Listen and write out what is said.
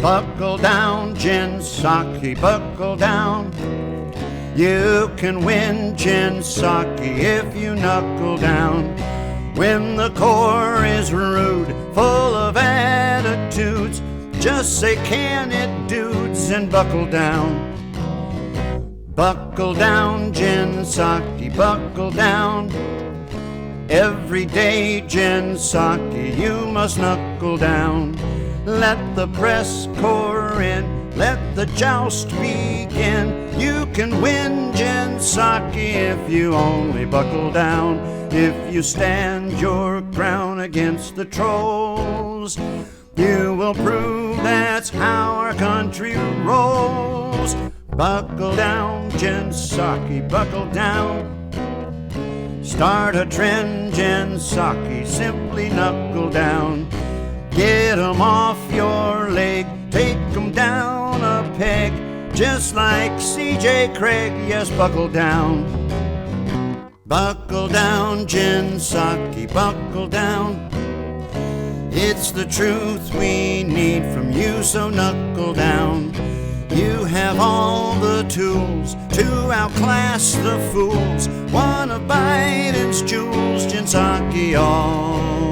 Buckle down, Jen Psaki, buckle down. You can win, Jen Psaki, if you knuckle down. When the core is rude, full of attitudes, just say, can it, dudes, and buckle down. Buckle down, Jen Psaki, buckle down. Every day, Jen Psaki, you must knuckle down. Let the press corps in, let the joust begin. You can win, Jen Psaki, if you only buckle down. If you stand your ground against the trolls, you will prove that's how our country rolls. Buckle down, Jen Psaki, buckle down. Start a trend, Jen Psaki, simply knuckle down. Get 'em off your leg, take 'em down a peg, just like C.J. Cregg, yes, buckle down. Buckle down, Jen Psaki, buckle down. It's the truth we need from you, so knuckle down. You have all the tools to outclass the fools. One of Biden's jewels, Jen Psaki, always.